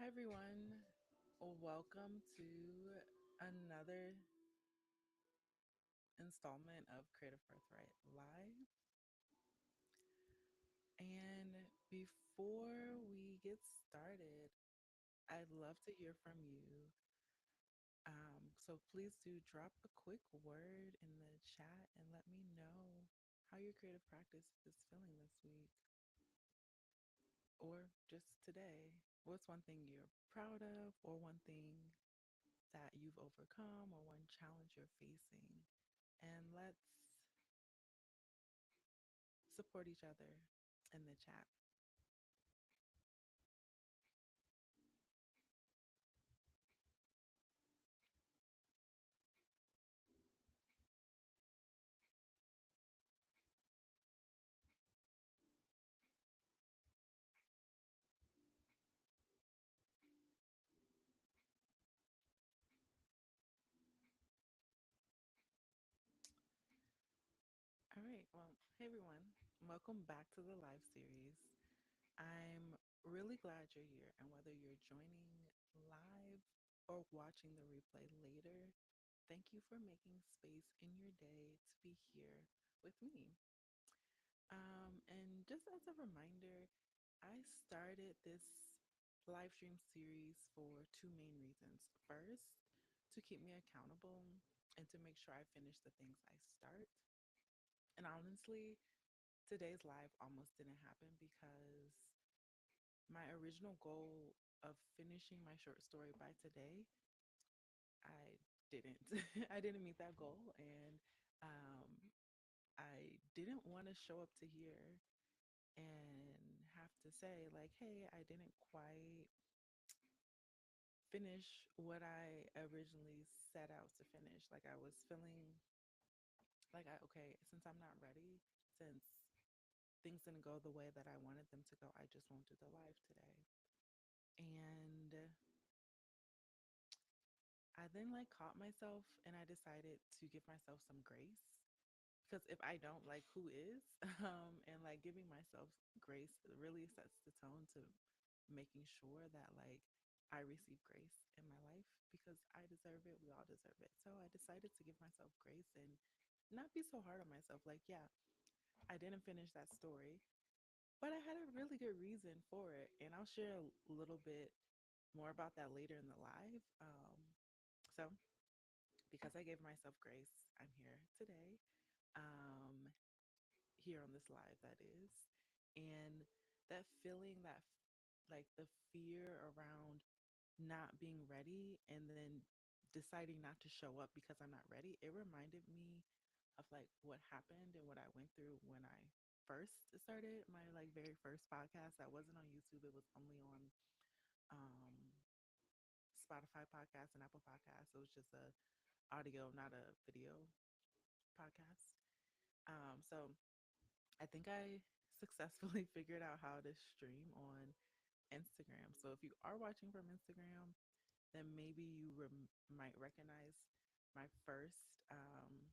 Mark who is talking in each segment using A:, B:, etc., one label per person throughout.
A: Hi, everyone. Welcome to another installment of Creative Birthright Live. And before we get started, I'd love to hear from you. So please do drop a quick word in the chat and let me know how your creative practice is feeling this week or just today. What's one thing you're proud of, or one thing that you've overcome, or one challenge you're facing? And let's support each other in the chat. All right. Well, hey everyone. Welcome back to the live series. I'm really glad you're here, and whether you're joining live or watching the replay later, thank you for making space in your day to be here with me. And just as a reminder, I started this live stream series for two main reasons. First, to keep me accountable and to make sure I finish the things I start. And honestly, today's live almost didn't happen because my original goal of finishing my short story by today, I didn't. I didn't meet that goal, and um, I didn't want to show up to here and have to say like, "Hey, I didn't quite finish what I originally set out to finish." Like I was feeling like okay, since I'm not ready, since things didn't go the way that I wanted them to go, I just won't do the live today. And I then like caught myself and I decided to give myself some grace, because if I don't, like, who is? And like giving myself grace really sets the tone to making sure that like I receive grace in my life, because I deserve it. We all deserve it. So I decided to give myself grace and not be so hard on myself. Like, yeah, I didn't finish that story, but I had a really good reason for it. And I'll share a little bit more about that later in the live. So, because I gave myself grace, I'm here today, um, here on this live, that is. And that feeling, that like the fear around not being ready and then deciding not to show up because I'm not ready, it reminded me of like what happened and what I went through when I first started my like very first podcast. That wasn't on YouTube. It was only on um Spotify podcast and Apple Podcasts. It was just a audio, not a video podcast. So I think I successfully figured out how to stream on Instagram. So if you are watching from Instagram, then maybe you might recognize my first um,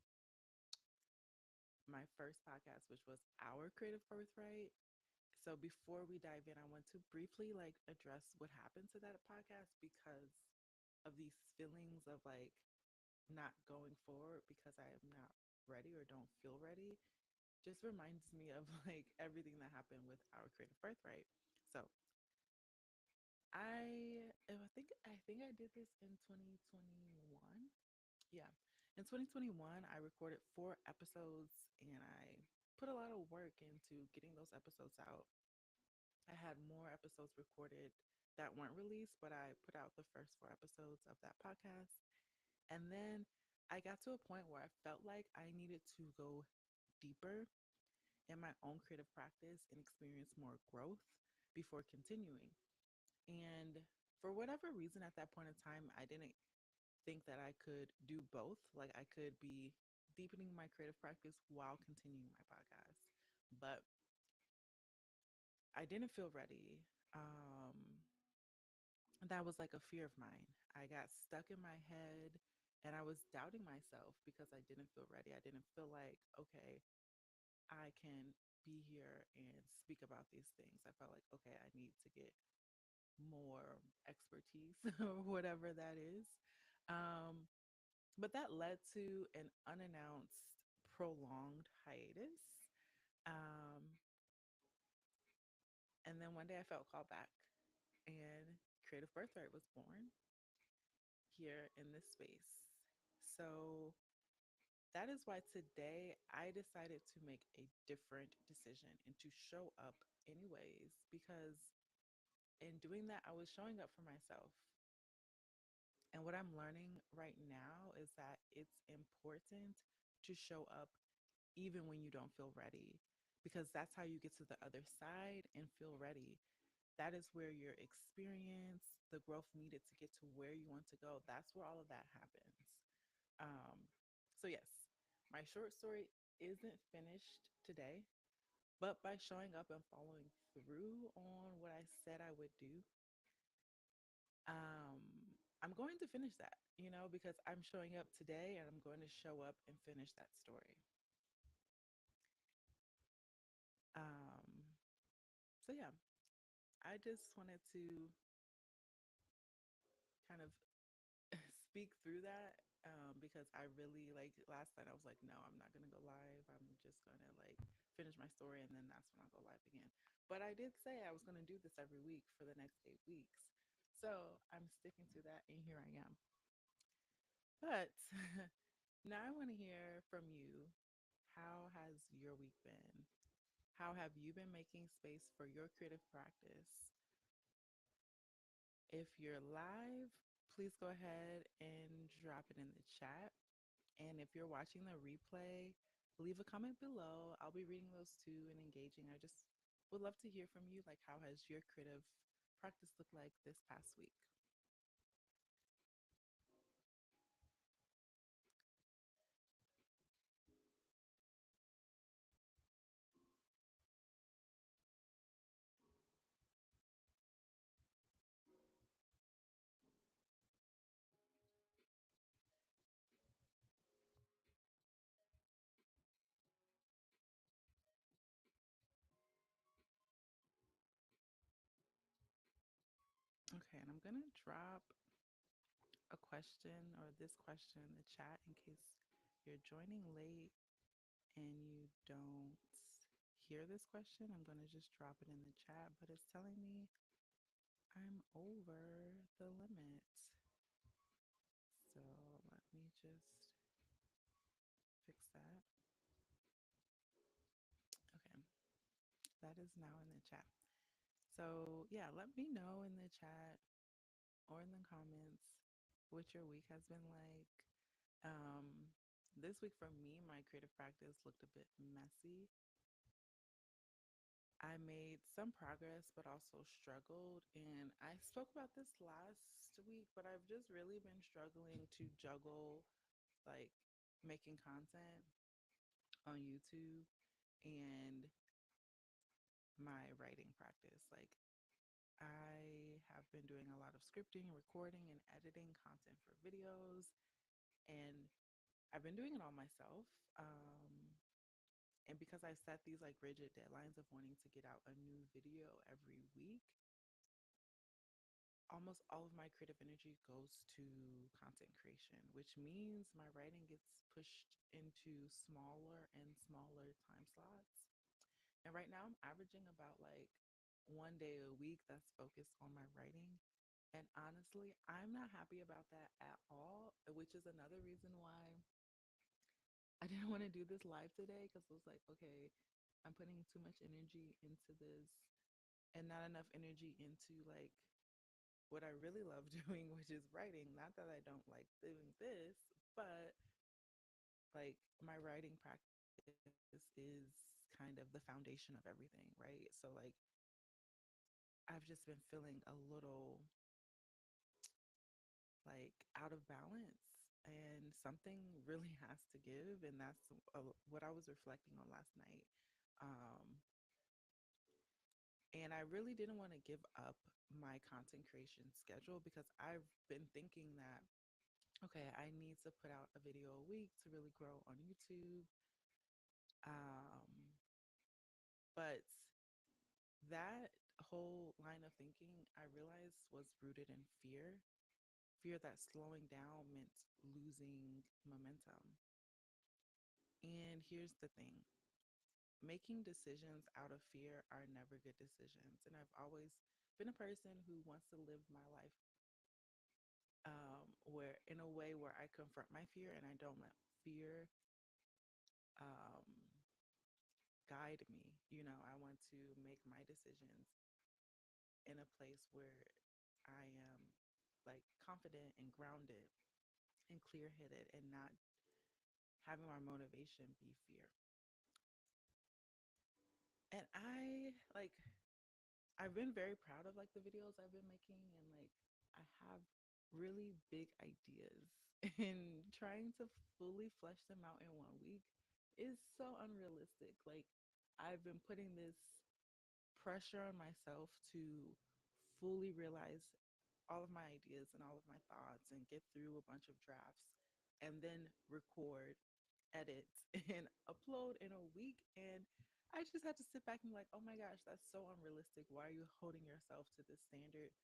A: my first podcast, which was Our Creative Birthright. So before we dive in, I want to briefly like address what happened to that podcast, because of these feelings of like not going forward because I am not ready or don't feel ready. Just reminds me of like everything that happened with Our Creative Birthright. So I think I did this in 2021. Yeah. In 2021, I recorded 4 episodes and I put a lot of work into getting those episodes out. I had more episodes recorded that weren't released, but I put out the first 4 episodes of that podcast. And then I got to a point where I felt like I needed to go deeper in my own creative practice and experience more growth before continuing. And for whatever reason, at that point in time, I didn't think that I could do both. Like I could be deepening my creative practice while continuing my podcast. But I didn't feel ready. That was like a fear of mine. I got stuck in my head and I was doubting myself because I didn't feel ready. I didn't feel like, okay, I can be here and speak about these things. I felt like, okay, I need to get more expertise or whatever that is. Um, but that led to an unannounced, prolonged hiatus. Um, and then one day I felt called back, and Creative Birthright was born here in this space. So that is why today I decided to make a different decision and to show up anyways, because in doing that, I was showing up for myself. And what I'm learning right now is that it's important to show up even when you don't feel ready, because that's how you get to the other side and feel ready. That is where your experience, the growth needed to get to where you want to go, that's where all of that happens. Um, so, yes, my short story isn't finished today, but by showing up and following through on what I said I would do, um, I'm going to finish that, because I'm showing up today and I'm going to show up and finish that story. Um, so, yeah, I just wanted to kind of speak through that, because I really like last night. I was like, no, I'm not gonna go live. I'm just gonna like finish my story, and then that's when I'll go live again. But I did say I was gonna do this every week for the next 8 weeks, so I'm sticking to that, and here I am. But now I want to hear from you. How has your week been? How have you been making space for your creative practice? If you're live, please go ahead and drop it in the chat. And if you're watching the replay, leave a comment below. I'll be reading those too and engaging. I just would love to hear from you. Like, how has your creative practice looked like this past week? Okay, and I'm going to drop a question or this question in the chat in case you're joining late and you don't hear this question. I'm going to just drop it in the chat, but it's telling me I'm over the limit. So let me just fix that. Okay, that is now in the chat. So, yeah, let me know in the chat or in the comments what your week has been like. Um, this week for me, my creative practice looked a bit messy. I made some progress, but also struggled. And I spoke about this last week, but I've just really been struggling to juggle like making content on YouTube and my writing practice. Like, I have been doing a lot of scripting, recording, and editing content for videos, and I've been doing it all myself. And because I set these like rigid deadlines of wanting to get out a new video every week, almost all of my creative energy goes to content creation, which means my writing gets pushed into smaller and smaller time slots. And right now I'm averaging about like 1 day a week that's focused on my writing. And honestly, I'm not happy about that at all, which is another reason why I didn't want to do this live today, because it was like, okay, I'm putting too much energy into this and not enough energy into like what I really love doing, which is writing. Not that I don't like doing this, but like my writing practice is kind of the foundation of everything, right? So like I've just been feeling a little like out of balance, and something really has to give, and that's what I was reflecting on last night. um, and I really didn't want to give up my content creation schedule, because I've been thinking that, okay, I need to put out a video a week to really grow on YouTube. um, but that whole line of thinking I realized was rooted in fear that slowing down meant losing momentum. And here's the thing, making decisions out of fear are never good decisions. And I've always been a person who wants to live my life where in a way where I confront my fear and I don't let fear um, guide me. You know, I want to make my decisions in a place where I am like confident and grounded and clear headed and not having my motivation be fear. And I've been very proud of like the videos I've been making and like I have really big ideas and trying to fully flesh them out in 1 week is so unrealistic. Like I've been putting this pressure on myself to fully realize all of my ideas and all of my thoughts and get through a bunch of drafts and then record, edit, and upload in a week. And I just had to sit back and be like, oh my gosh, that's so unrealistic. Why are you holding yourself to this standard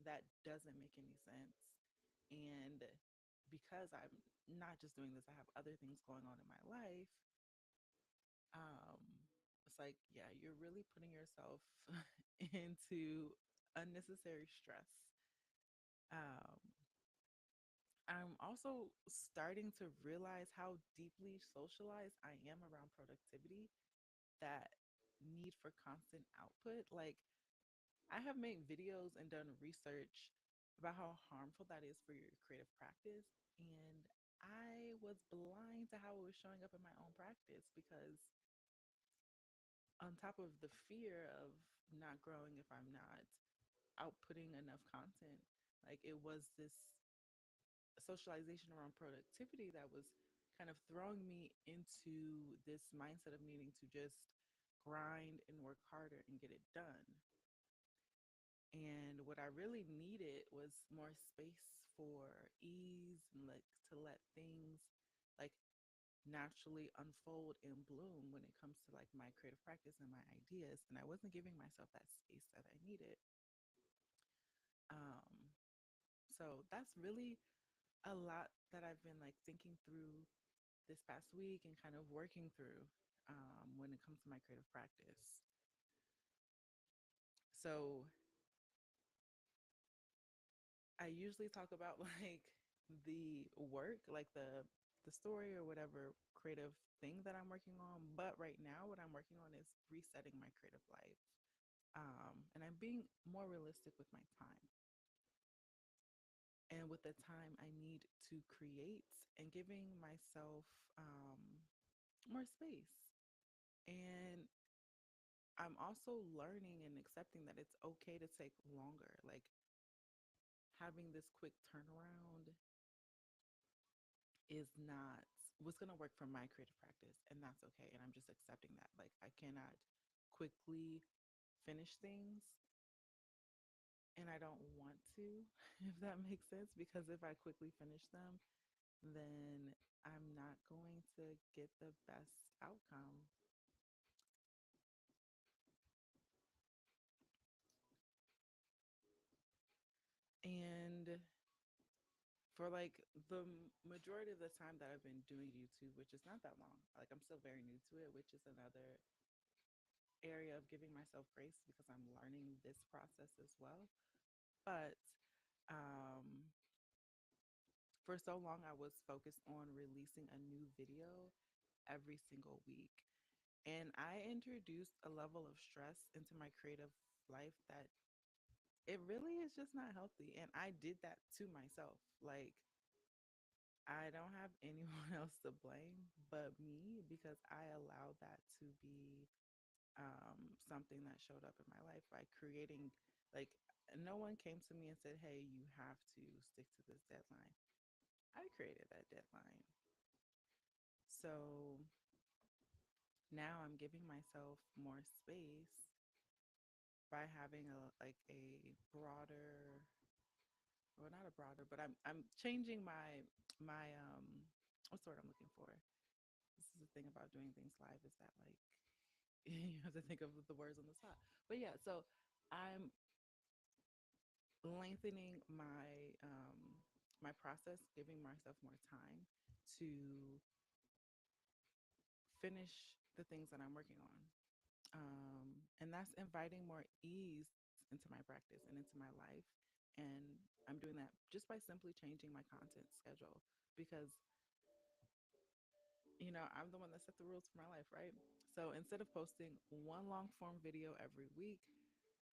A: that doesn't make any sense? And because I'm not just doing this, I have other things going on in my life. Um, it's like, yeah, you're really putting yourself into unnecessary stress. Um, I'm also starting to realize how deeply socialized I am around productivity, that need for constant output. Like, I have made videos and done research about how harmful that is for your creative practice. And I was blind to how it was showing up in my own practice because, on top of the fear of not growing if I'm not outputting enough content, like, it was this socialization around productivity that was kind of throwing me into this mindset of needing to just grind and work harder and get it done. And what I really needed was more space for ease and like to let things like naturally unfold and bloom when it comes to like my creative practice and my ideas. And I wasn't giving myself that space that I needed. Um, so that's really a lot that I've been like thinking through this past week and kind of working through when it comes to my creative practice. So I usually talk about like the work, like the story or whatever creative thing that I'm working on. But right now, what I'm working on is resetting my creative life, and I'm being more realistic with my time and with the time I need to create, and giving myself more space. And I'm also learning and accepting that it's okay to take longer. Like having this quick turnaround is not what's going to work for my creative practice, and that's okay. And I'm just accepting that. Like I cannot quickly finish things, and I don't want to, if that makes sense, because if I quickly finish them, then I'm not going to get the best outcome. And for like the majority of the time that I've been doing YouTube, which is not that long, like I'm still very new to it, which is another area of giving myself grace because I'm learning this process as well. But um, for so long, I was focused on releasing a new video every single week. And I introduced a level of stress into my creative life that it really is just not healthy. And I did that to myself. Like, I don't have anyone else to blame but me because I allowed that to be something that showed up in my life by creating, like, no one came to me and said, hey, you have to stick to this deadline. I created that deadline. So now I'm giving myself more space by having a like a broader, well, not a broader, but I'm changing my what's the word I'm looking for? This is the thing about doing things live, is that like you have to think of the words on the spot. But yeah, so I'm lengthening my process, giving myself more time to finish the things that I'm working on. And that's inviting more ease into my practice and into my life. And I'm doing that just by simply changing my content schedule because, I'm the one that set the rules for my life, right? So instead of posting one long form video every week,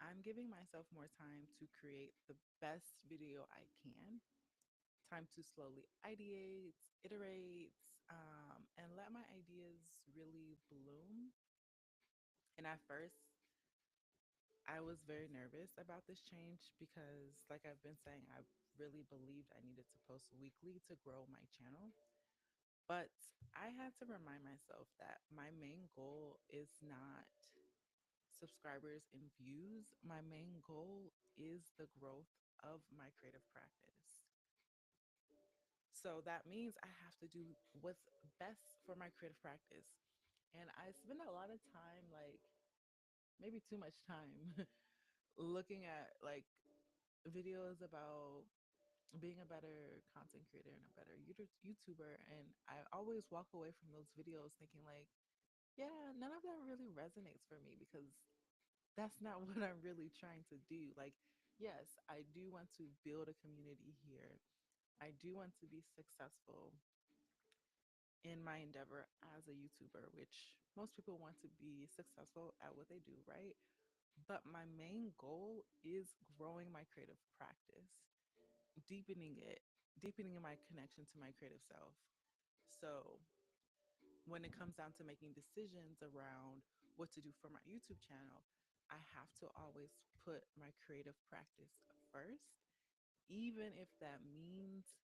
A: I'm giving myself more time to create the best video I can, time to slowly ideate, iterate, and let my ideas really bloom. And at first, I was very nervous about this change because, like I've been saying, I really believed I needed to post weekly to grow my channel. But I had to remind myself that my main goal is not subscribers and views. My main goal is the growth of my creative practice. So that means I have to do what's best for my creative practice. And I spend a lot of time, like maybe too much time, looking at like videos about being a better content creator and a better YouTuber. And I always walk away from those videos thinking, like, yeah, none of that really resonates for me because that's not what I'm really trying to do. Like, yes, I do want to build a community here. I do want to be successful in my endeavor as a YouTuber, which most people want to be successful at what they do, right? But my main goal is growing my creative practice, deepening it, deepening my connection to my creative self. So when it comes down to making decisions around what to do for my YouTube channel, I have to always put my creative practice first, even if that means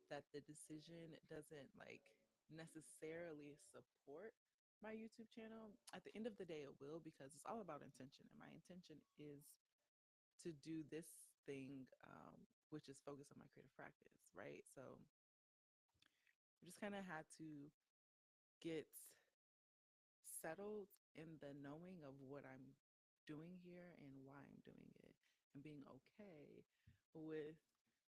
A: that the decision doesn't like necessarily support my YouTube channel. At the end of the day, it will because it's all about intention. And my intention is to do this thing, which is focus on my creative practice, right? So I just kind of had to get settled in the knowing of what I'm doing here and why I'm doing it, and being okay with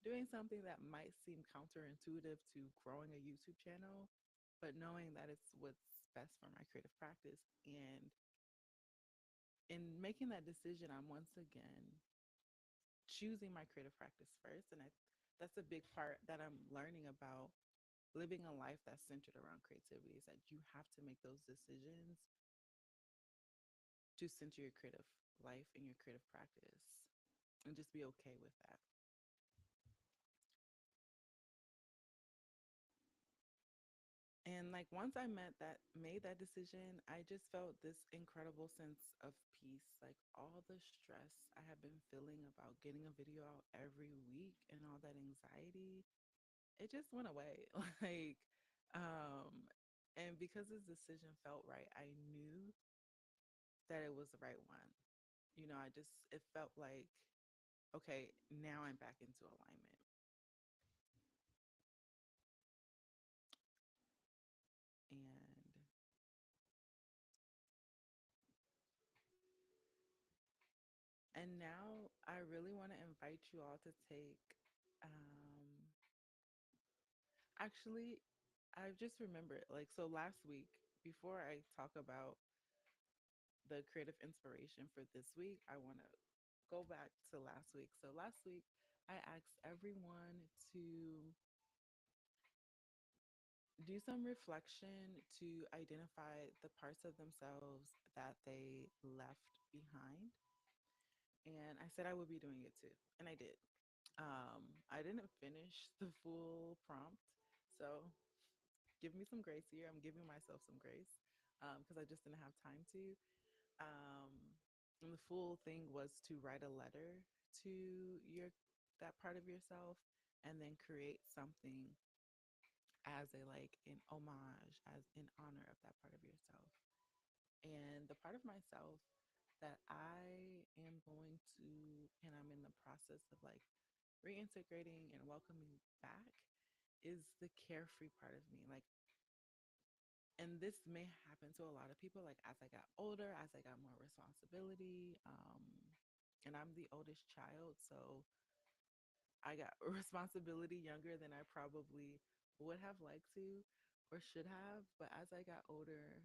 A: doing something that might seem counterintuitive to growing a YouTube channel, but knowing that it's what's best for my creative practice. And in making that decision, I'm once again choosing my creative practice first. And that's a big part that I'm learning about living a life that's centered around creativity, is that you have to make those decisions to center your creative life and your creative practice and just be okay with that. And like once I made that decision, I just felt this incredible sense of peace. Like all the stress I had been feeling about getting a video out every week and all that anxiety, it just went away. like um and because this decision felt right, I knew that it was the right one. It felt like, okay, now I'm back into alignment. And now I really want to invite you all to take actually, I just remembered, like, so last week, before I talk about the creative inspiration for this week, I want to go back to last week. So last week, I asked everyone to do some reflection to identify the parts of themselves that they left behind. And I said I would be doing it too. And I did. I didn't finish the full prompt. So give me some grace here. I'm giving myself some grace because I just didn't have time to. Um, and the full thing was to write a letter to your that part of yourself, and then create something as a like an homage, as in honor of that part of yourself. And the part of myself that I am going to, and I'm in the process of like reintegrating and welcoming back, is the carefree part of me. Like, and this may happen to a lot of people, like as I got older, as I got more responsibility, and I'm the oldest child, so I got a responsibility younger than I probably would have liked to or should have. But as I got older,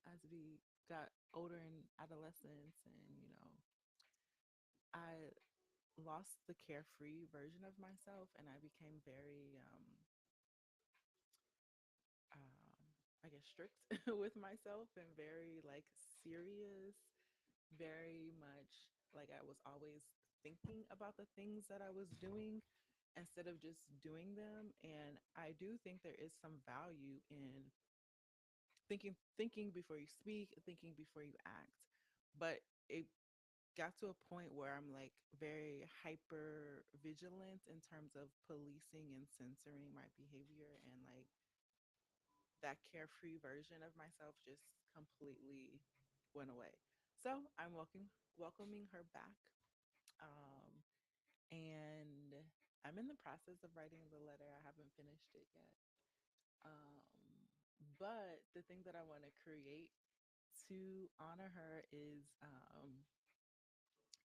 A: as we got older in adolescence, and I lost the carefree version of myself, and I became very, um, I guess, strict with myself and very like serious, very much like I was always thinking about the things that I was doing instead of just doing them. And I do think there is some value in thinking before you speak, thinking before you act. But it got to a point where I'm like very hyper vigilant in terms of policing and censoring my behavior, and like that carefree version of myself just completely went away. So I'm welcoming her back. Um, and I'm in the process of writing the letter. I haven't finished it yet. But the thing that I want to create to honor her is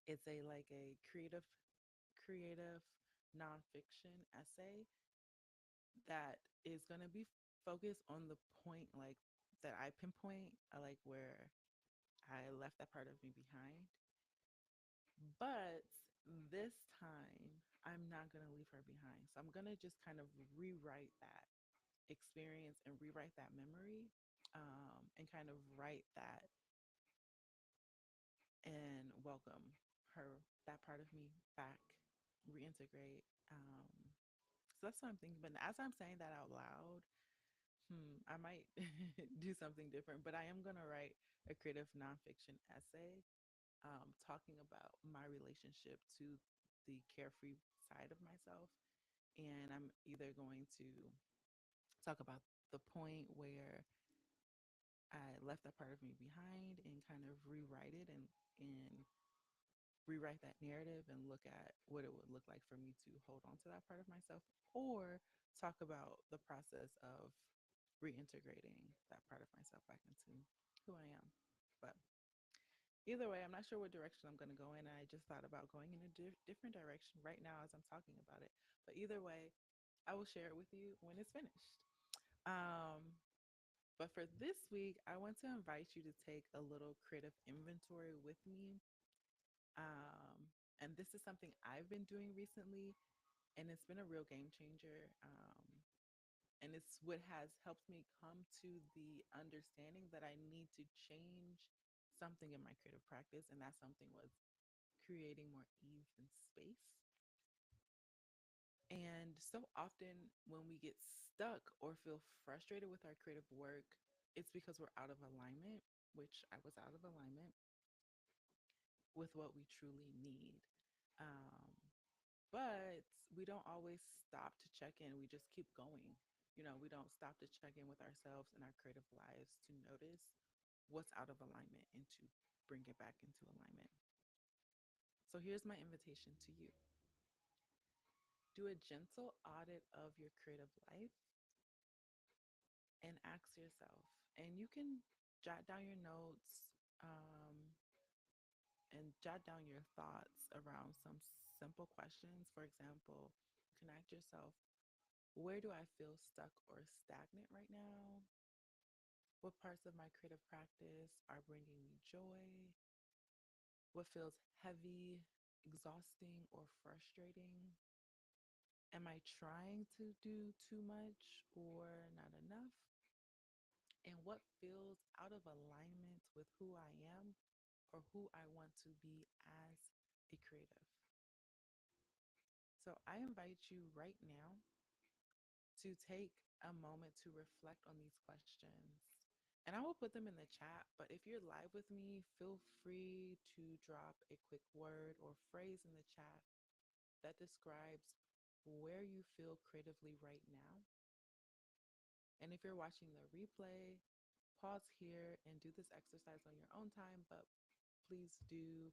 A: it's a like a creative nonfiction essay that is going to be focused on the point like that I pinpoint, like where I left that part of me behind. But this time, I'm not going to leave her behind. So I'm going to just kind of rewrite that experience and rewrite that memory, and kind of write that and welcome her, that part of me back, reintegrate. So that's what I'm thinking. But as I'm saying that out loud, I might do something different. But I am going to write a creative nonfiction essay, talking about my relationship to the carefree side of myself. And I'm either going to talk about the point where I left that part of me behind and kind of rewrite it, and rewrite that narrative and look at what it would look like for me to hold on to that part of myself, or talk about the process of reintegrating that part of myself back into who I am. But either way, I'm not sure what direction I'm going to go in. I just thought about going in a different direction right now as I'm talking about it. But either way, I will share it with you when it's finished. Um, but for this week, I want to invite you to take a little creative inventory with me. And this is something I've been doing recently, and it's been a real game changer. And it's what has helped me come to the understanding that I need to change something in my creative practice, and that something was creating more ease and space. And so often when we get stuck or feel frustrated with our creative work, it's because we're out of alignment, which I was out of alignment with what we truly need. Um, but we don't always stop to check in. We just keep going. We don't stop to check in with ourselves and our creative lives to notice what's out of alignment and to bring it back into alignment. So here's my invitation to you. Do a gentle audit of your creative life and ask yourself. And you can jot down your notes, and jot down your thoughts around some simple questions. For example, you can ask yourself, where do I feel stuck or stagnant right now? What parts of my creative practice are bringing me joy? What feels heavy, exhausting, or frustrating? Am I trying to do too much or not enough? And what feels out of alignment with who I am or who I want to be as a creative? So I invite you right now to take a moment to reflect on these questions. And I will put them in the chat, but if you're live with me, feel free to drop a quick word or phrase in the chat that describes where you feel creatively right now. And if you're watching the replay, pause here and do this exercise on your own time, but please do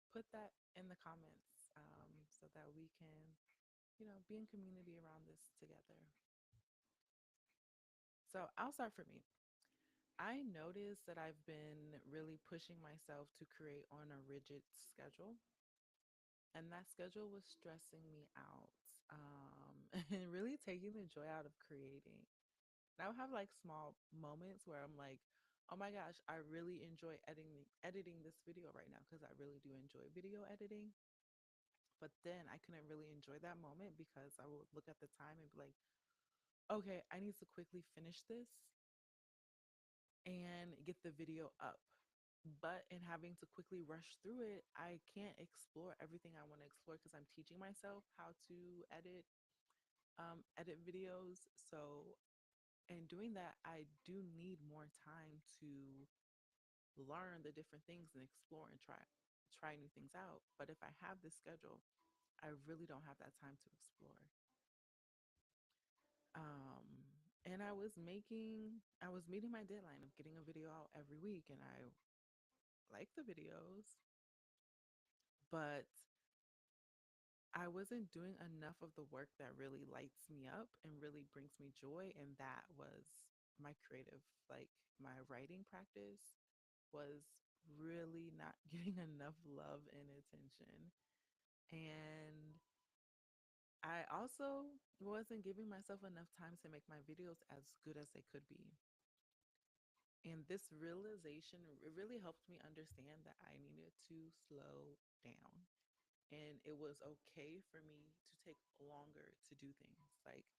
A: put that in the comments, so that we can, be in community around this together. So I'll start for me. I noticed that I've been really pushing myself to create on a rigid schedule, and that schedule was stressing me out, and really taking the joy out of creating. And I would have like small moments where I'm like, oh my gosh, I really enjoy editing this video right now because I really do enjoy video editing. But then I couldn't really enjoy that moment because I would look at the time and be like, okay, I need to quickly finish this and get the video up. But in having to quickly rush through it, I can't explore everything I want to explore because I'm teaching myself how to edit videos. So in doing that, I do need more time to learn the different things and explore and try new things out. But if I have this schedule, I really don't have that time to explore. Um, and I was meeting my deadline of getting a video out every week, and I like the videos, but I wasn't doing enough of the work that really lights me up and really brings me joy. And that was my creative, like my writing practice was really not getting enough love and attention. And I also wasn't giving myself enough time to make my videos as good as they could be. And this realization, it really helped me understand that I needed to slow down. And it was okay for me to take longer to do things. Like,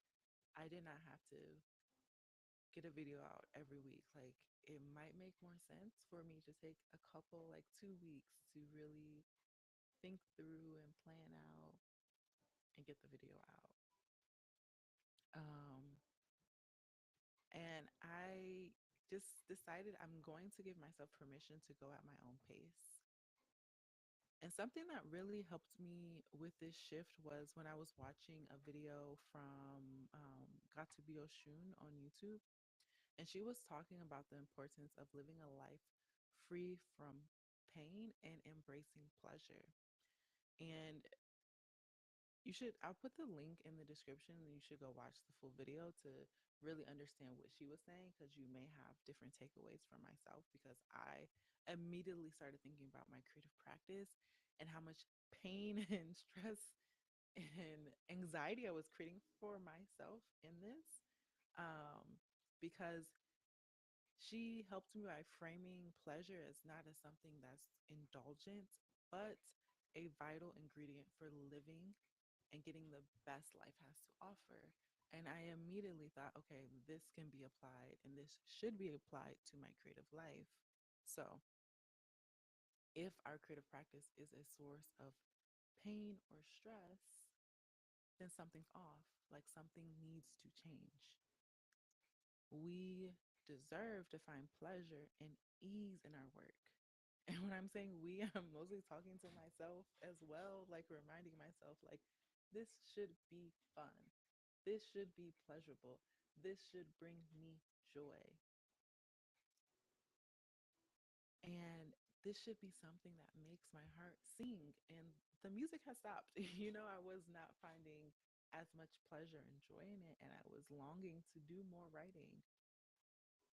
A: I did not have to get a video out every week. Like, it might make more sense for me to take a couple, like 2 weeks, to really think through and plan out and get the video out. Um, and I just decided I'm going to give myself permission to go at my own pace. And something that really helped me with this shift was when I was watching a video from Got to Be Oshun on YouTube. And she was talking about the importance of living a life free from pain and embracing pleasure. And I'll put the link in the description and you should go watch the full video to really understand what she was saying because you may have different takeaways from myself because I immediately started thinking about my creative practice and how much pain and stress and anxiety I was creating for myself in this. Because she helped me by framing pleasure as not as something that's indulgent, but a vital ingredient for living and getting the best life has to offer. And I immediately thought, okay, this can be applied and this should be applied to my creative life. So, if our creative practice is a source of pain or stress, then something's off, like something needs to change. We deserve to find pleasure and ease in our work. And when I'm saying we, I'm mostly talking to myself as well, like reminding myself, like, this should be fun. This should be pleasurable. This should bring me joy. And this should be something that makes my heart sing. And the music has stopped. I was not finding as much pleasure and joy in it. And I was longing to do more writing.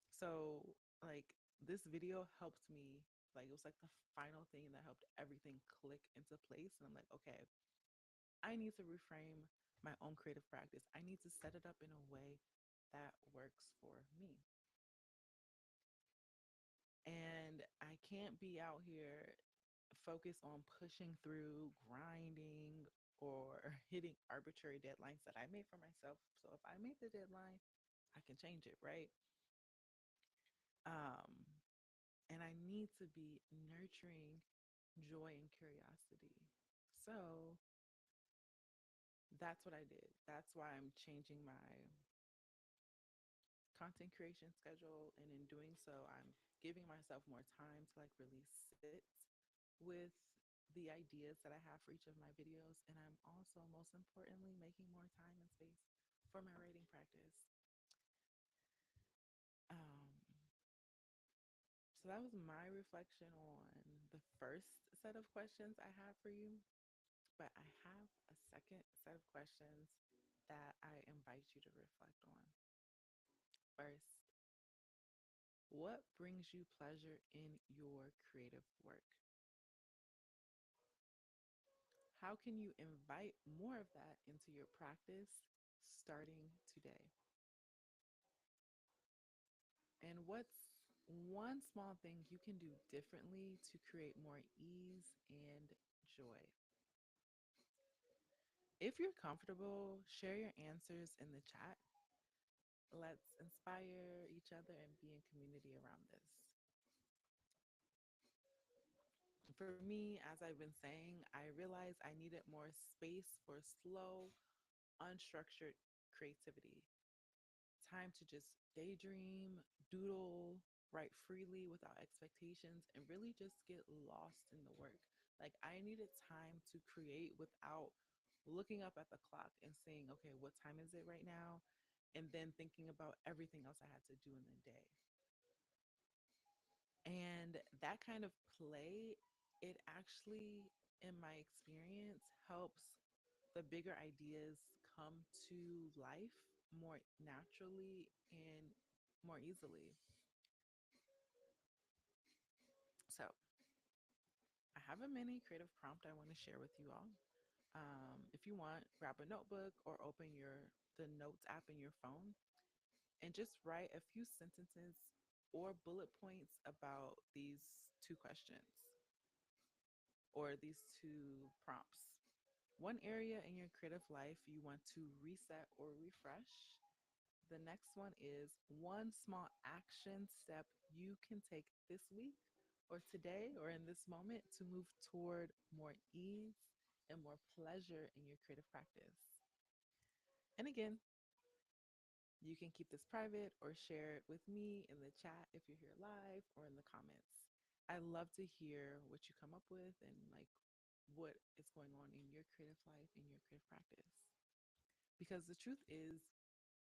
A: So, like, this video helped me. Like, it was like the final thing that helped everything click into place. And I'm like, okay, I need to reframe my own creative practice. I need to set it up in a way that works for me. And I can't be out here focused on pushing through, grinding, or hitting arbitrary deadlines that I made for myself. So if I made the deadline, I can change it, right? Um, and I need to be nurturing joy and curiosity. So that's what I did. That's why I'm changing my content creation schedule. And in doing so, I'm giving myself more time to like really sit with the ideas that I have for each of my videos. And I'm also, most importantly, making more time and space for my writing practice. Um, so that was my reflection on the first set of questions I have for you. But I have a second set of questions that I invite you to reflect on. First, What brings you pleasure in your creative work? How can you invite more of that into your practice starting today? And what's one small thing you can do differently to create more ease and joy? If you're comfortable, share your answers in the chat. Let's inspire each other and be in community around this. For me, as I've been saying, I realized I needed more space for slow, unstructured creativity. Time to just daydream, doodle, write freely without expectations, and really just get lost in the work. Like, I needed time to create without looking up at the clock and saying, okay, what time is it right now? And then thinking about everything else I had to do in the day. And that kind of play, it actually, in my experience, helps the bigger ideas come to life more naturally and more easily. So, I have a mini creative prompt I want to share with you all. If you want, grab a notebook or open the notes app in your phone and just write a few sentences or bullet points about these two questions or these two prompts. One area in your creative life you want to reset or refresh. The next one is one small action step you can take this week or today or in this moment to move toward more ease and more pleasure in your creative practice. And again, you can keep this private or share it with me in the chat if you're here live or in the comments. I love to hear what you come up with and like what is going on in your creative life, in your creative practice. Because the truth is,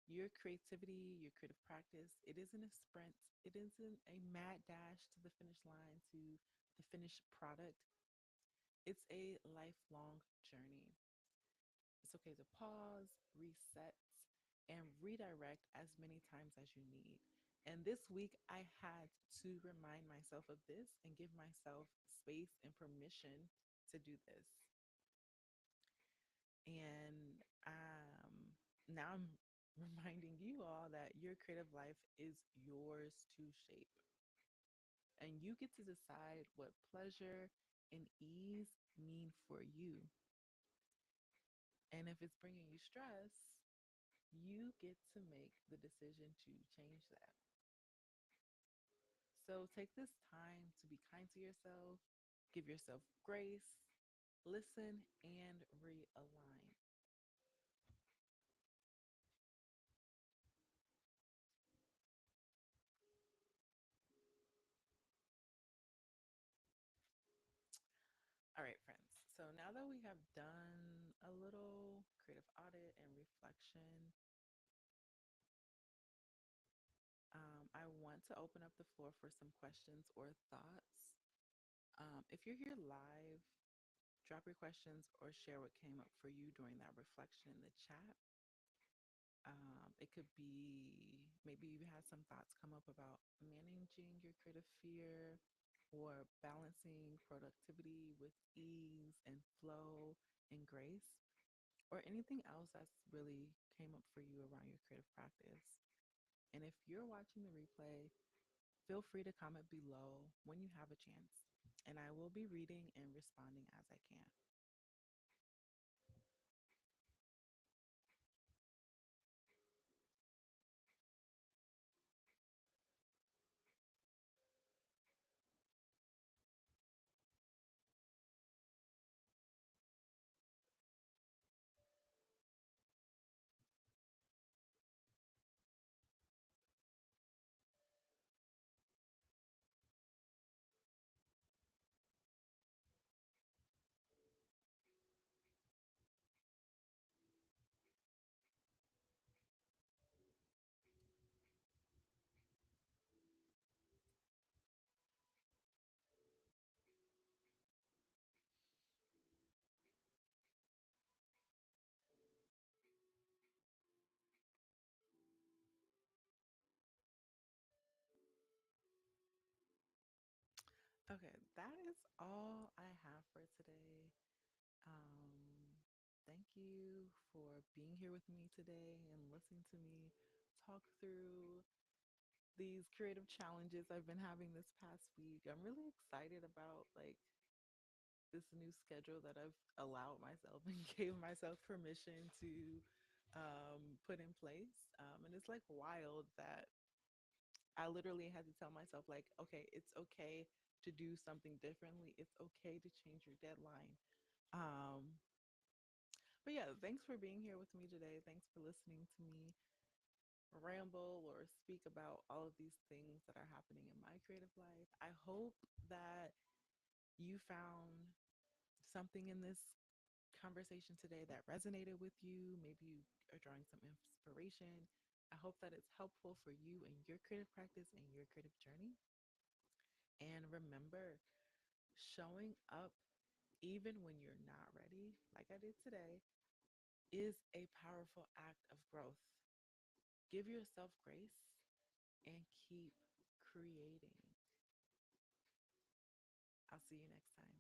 A: your creativity, your creative practice, it isn't a sprint. It isn't a mad dash to the finish line, to the finished product. It's a lifelong journey. It's okay to pause, reset, and redirect as many times as you need. And this week, I had to remind myself of this and give myself space and permission to do this. And now I'm reminding you all that your creative life is yours to shape. And you get to decide what pleasure and ease mean for you. And if it's bringing you stress, you get to make the decision to change that. So take this time to be kind to yourself, give yourself grace, listen, and realign. All right, friends. So now that we have done a little creative audit and reflection, I want to open up the floor for some questions or thoughts. If you're here live, drop your questions or share what came up for you during that reflection in the chat. It could be maybe you had some thoughts come up about managing your creative fear or balancing productivity with ease and flow and grace, or anything else that's really came up for you around your creative practice. And if you're watching the replay, feel free to comment below when you have a chance, and I will be reading and responding as I can. Okay, that is all I have for today. Thank you for being here with me today and listening to me talk through these creative challenges I've been having this past week. I'm really excited about like this new schedule that I've allowed myself and gave myself permission to put in place. And it's like wild that I literally had to tell myself, like, okay, it's okay to do something differently. It's okay to change your deadline. Um, but yeah, thanks for being here with me today. Thanks for listening to me ramble or speak about all of these things that are happening in my creative life. I hope that you found something in this conversation today that resonated with you. Maybe you are drawing some inspiration. I hope that it's helpful for you in your creative practice and your creative journey. And remember, showing up even when you're not ready, like I did today, is a powerful act of growth. Give yourself grace and keep creating. I'll see you next time.